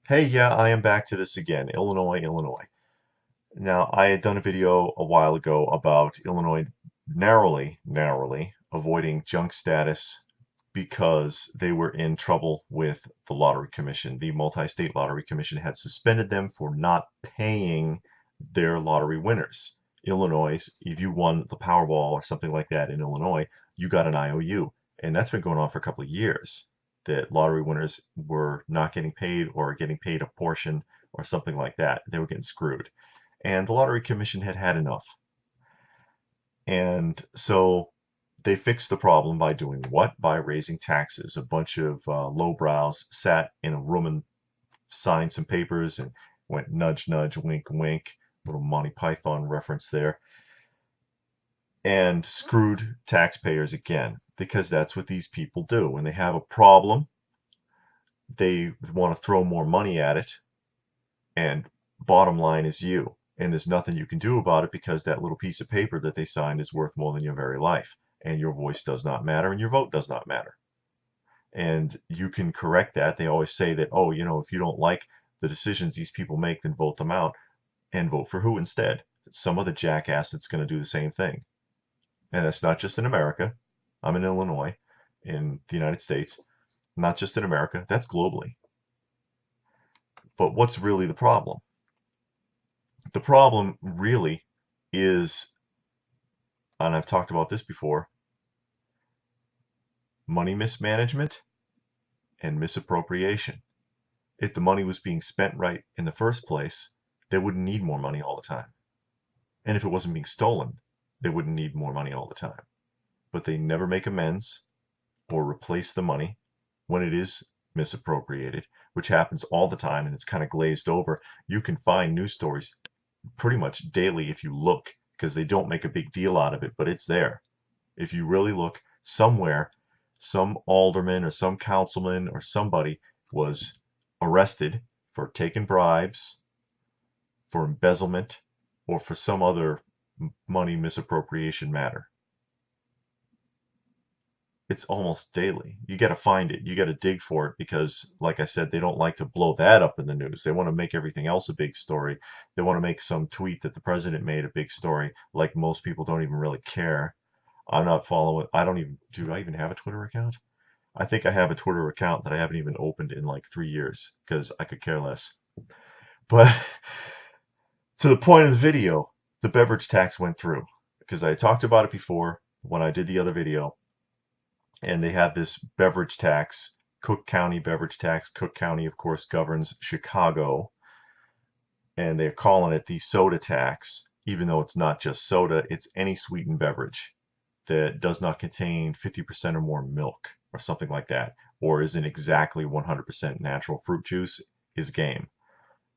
Hey, yeah, I am back to this again. Illinois. Now, I had done a video a while ago about Illinois narrowly avoiding junk status because they were in trouble with the Lottery Commission. The Multi-State Lottery Commission had suspended them for not paying their lottery winners. Illinois, if you won the Powerball or something like that in Illinois, you got an IOU. And that's been going on for a couple of years, that lottery winners were not getting paid or getting paid a portion or something like that. They were getting screwed. And the Lottery Commission had had enough. And so they fixed the problem by doing what? By raising taxes. A bunch of lowbrows sat in a room and signed some papers and went nudge, nudge, wink, wink. Little Monty Python reference there. And screwed taxpayers again, because that's what these people do. When they have a problem, they want to throw more money at it, and bottom line is you. And there's nothing you can do about it because that little piece of paper that they signed is worth more than your very life. And your voice does not matter and your vote does not matter. And you can correct that. They always say that, oh, if you don't like the decisions these people make, then vote them out. And vote for who instead? Some other jackass that's going to do the same thing. And that's not just in America. I'm in Illinois, in the United States. Not just in America, that's globally. But what's really the problem? The problem really is, and I've talked about this before, money mismanagement and misappropriation. If the money was being spent right in the first place, they wouldn't need more money all the time. And if it wasn't being stolen, they wouldn't need more money all the time. But they never make amends or replace the money when it is misappropriated, which happens all the time and it's kind of glazed over. You can find news stories pretty much daily if you look, because they don't make a big deal out of it, but it's there. If you really look somewhere, some alderman or some councilman or somebody was arrested for taking bribes, for embezzlement, or for some other money misappropriation matter. It's almost daily. You got to find it. You got to dig for it because, like I said, they don't like to blow that up in the news. They want to make everything else a big story. They want to make some tweet that the president made a big story, like most people don't even really care. I'm not following. I don't even, do I even have a Twitter account? I think I have a Twitter account that I haven't even opened in like 3 years because I could care less. But to the point of the video, the beverage tax went through because I talked about it before when I did the other video. And they have this beverage tax, Cook County beverage tax. Cook County, of course, governs Chicago, and they're calling it the soda tax, even though it's not just soda, it's any sweetened beverage that does not contain 50% or more milk or something like that, or isn't exactly 100% natural fruit juice is game.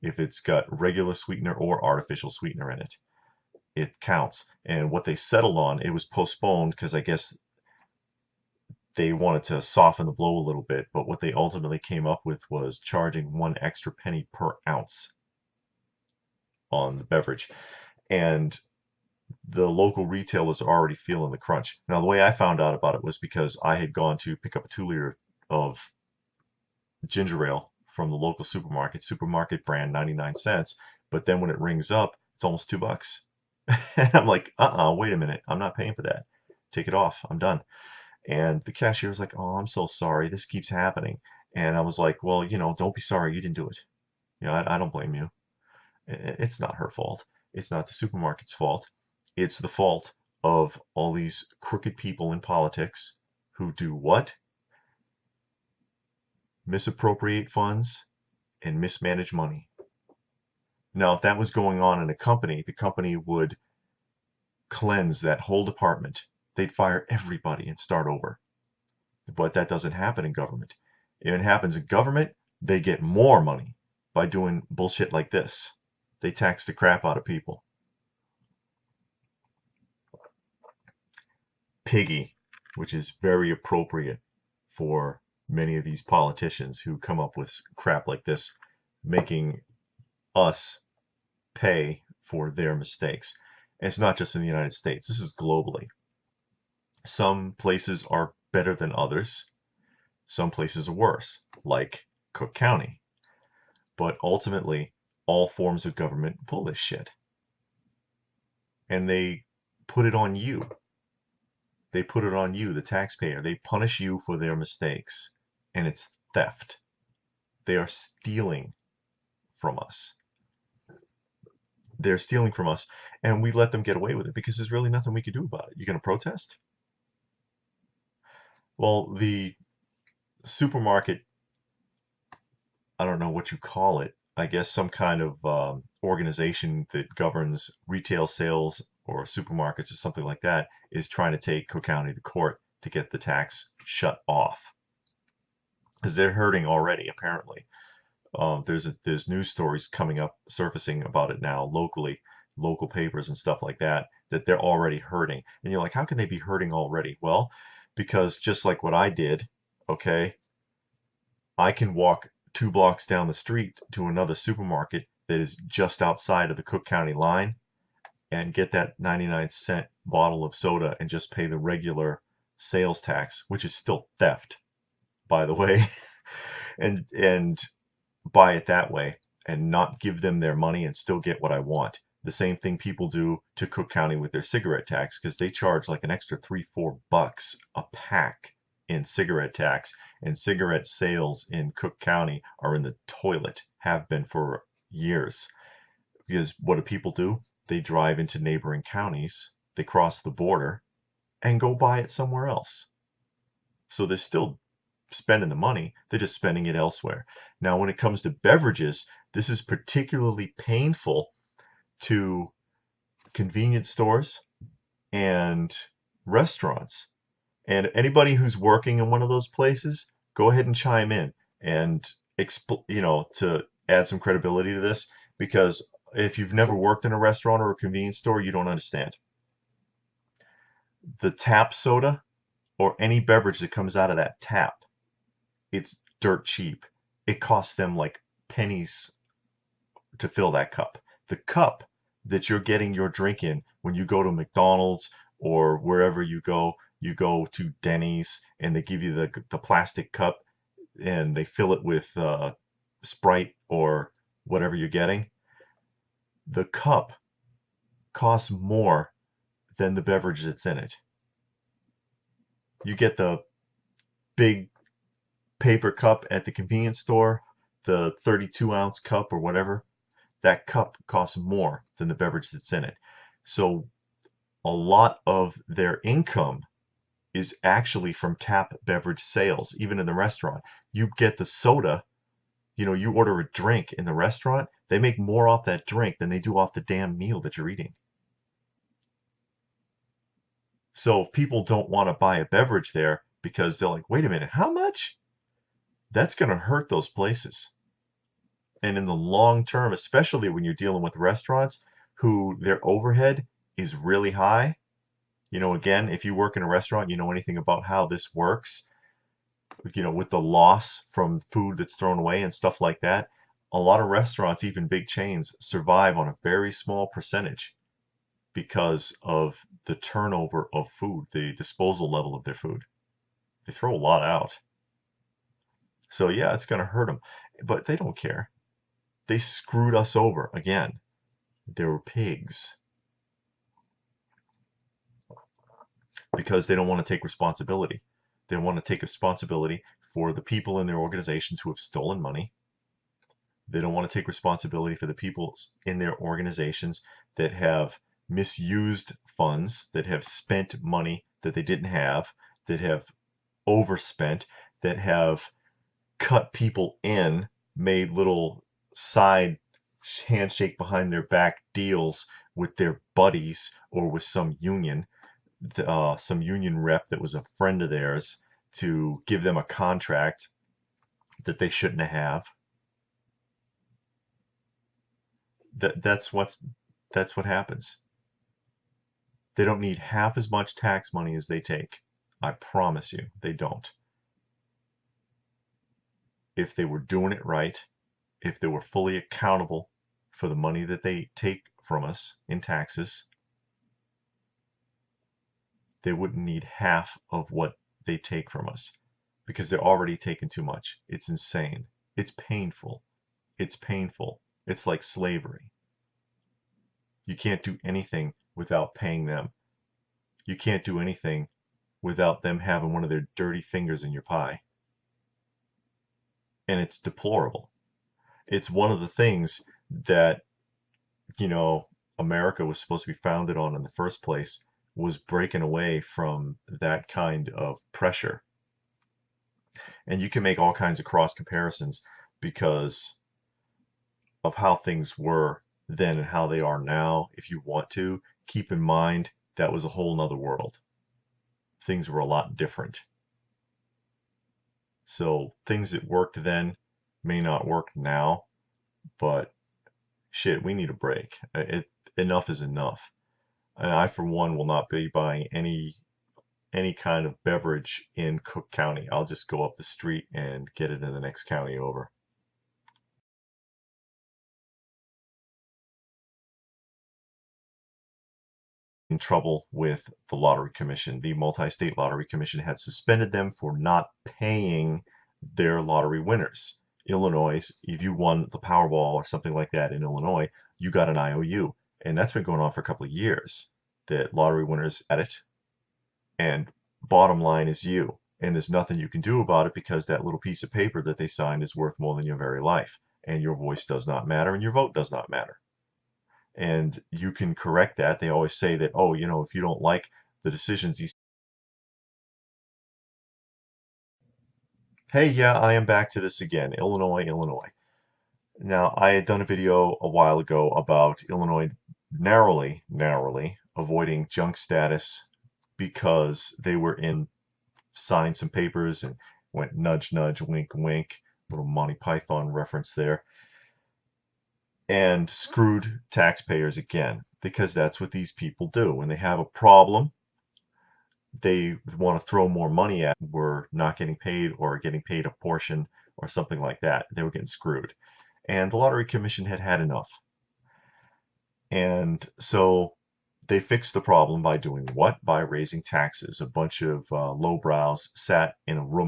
If it's got regular sweetener or artificial sweetener in it, it counts. And what they settled on, it was postponed because I guess they wanted to soften the blow a little bit, but what they ultimately came up with was charging 1 extra penny per ounce on the beverage. And the local retailers are already feeling the crunch. Now, the way I found out about it was because I had gone to pick up a 2 liter of ginger ale from the local supermarket brand, 99 cents. But then when it rings up, it's almost $2. And I'm like, wait a minute. I'm not paying for that. Take it off. I'm done. And the cashier was like, "Oh, I'm so sorry. This keeps happening." And I was like, "Well, don't be sorry. You didn't do it. I don't blame you. It's not her fault. It's not the supermarket's fault. It's the fault of all these crooked people in politics who do what? Misappropriate funds and mismanage money." Now, if that was going on in a company, the company would cleanse that whole department. They'd fire everybody and start over. But that doesn't happen in government. If it happens in government, they get more money by doing bullshit like this. They tax the crap out of people. Piggy, which is very appropriate for many of these politicians who come up with crap like this, making us pay for their mistakes. And it's not just in the United States. This is globally. Some places are better than others. Some places are worse, like Cook County. But ultimately, all forms of government pull this shit. And they put it on you. They put it on you, the taxpayer. They punish you for their mistakes. And it's theft. They are stealing from us. They're stealing from us, and we let them get away with it because there's really nothing we can do about it. You going to protest? Well, the supermarket, I don't know what you call it. I guess some kind of organization that governs retail sales or supermarkets or something like that is trying to take Cook County to court to get the tax shut off because they're hurting already, apparently. There's news stories coming up, surfacing about it now locally, local papers and stuff like that, that they're already hurting. And you're like, how can they be hurting already? Well, because just like what I did, okay, I can walk 2 blocks down the street to another supermarket that is just outside of the Cook County line and get that 99-cent bottle of soda and just pay the regular sales tax, which is still theft, by the way, and buy it that way and not give them their money and still get what I want. The same thing people do to Cook County with their cigarette tax because they charge like an extra $3-4 a pack in cigarette tax, and cigarette sales in Cook County are in the toilet, have been for years. Because what do people do? They drive into neighboring counties, they cross the border, and go buy it somewhere else. So they're still spending the money, they're just spending it elsewhere. Now, when it comes to beverages, this is particularly painful to convenience stores and restaurants. And anybody who's working in one of those places, go ahead and chime in and to add some credibility to this, because if you've never worked in a restaurant or a convenience store, you don't understand. The tap soda or any beverage that comes out of that tap, it's dirt cheap. It costs them like pennies to fill that cup. The cup that you're getting your drink in when you go to McDonald's or wherever you go to Denny's and they give you the plastic cup and they fill it with Sprite or whatever you're getting. The cup costs more than the beverage that's in it. You get the big paper cup at the convenience store, the 32-ounce cup or whatever. That cup costs more than the beverage that's in it. So a lot of their income is actually from tap beverage sales, even in the restaurant. You get the soda, you order a drink in the restaurant, they make more off that drink than they do off the damn meal that you're eating. So if people don't want to buy a beverage there because they're like, wait a minute, how much? That's going to hurt those places. And in the long term, especially when you're dealing with restaurants who their overhead is really high, again, if you work in a restaurant, you know anything about how this works, with the loss from food that's thrown away and stuff like that. A lot of restaurants, even big chains, survive on a very small percentage because of the turnover of food, the disposal level of their food. They throw a lot out. So yeah, it's going to hurt them, but they don't care. They screwed us over again. They were pigs. Because they don't want to take responsibility. They want to take responsibility for the people in their organizations who have stolen money. They don't want to take responsibility for the people in their organizations that have misused funds, that have spent money that they didn't have, that have overspent, that have cut people in, made little side handshake behind their back deals with their buddies or with some union rep that was a friend of theirs to give them a contract that they shouldn't have. That's what happens. They don't need half as much tax money as they take. I promise you, they don't. If they were doing it right, if they were fully accountable for the money that they take from us in taxes, they wouldn't need half of what they take from us because they're already taking too much. It's insane. It's painful. It's painful. It's like slavery. You can't do anything without paying them. You can't do anything without them having one of their dirty fingers in your pie. And it's deplorable. It's one of the things that, you know, America was supposed to be founded on in the first place, was breaking away from that kind of pressure. And you can make all kinds of cross comparisons because of how things were then and how they are now. If you want to, keep in mind that was a whole nother world. Things were a lot different. So things that worked then may not work now, but shit, we need a break. Enough is enough. And I, for one, will not be buying any kind of beverage in Cook County. I'll just go up the street and get it in the next county over. In trouble with the Lottery Commission. The Multi-State Lottery Commission had suspended them for not paying their lottery winners. Illinois, if you won the Powerball or something like that in Illinois, you got an IOU. And that's been going on for a couple of years. The lottery winners at it, and bottom line is you. And there's nothing you can do about it because that little piece of paper that they signed is worth more than your very life. And your voice does not matter and your vote does not matter. And you can correct that. They always say that, oh, you know, if you don't like the decisions these. Hey, yeah, I am back to this again. Illinois. Now, I had done a video a while ago about Illinois narrowly avoiding junk status because they were signed some papers and went nudge, nudge, wink, wink, little Monty Python reference there, and screwed taxpayers again, because that's what these people do. When they have a problem, they want to throw more money at it. We're not getting paid or getting paid a portion or something like that. They were getting screwed. And the Lottery Commission had had enough. And so they fixed the problem by doing what? By raising taxes. A bunch of lowbrows sat in a room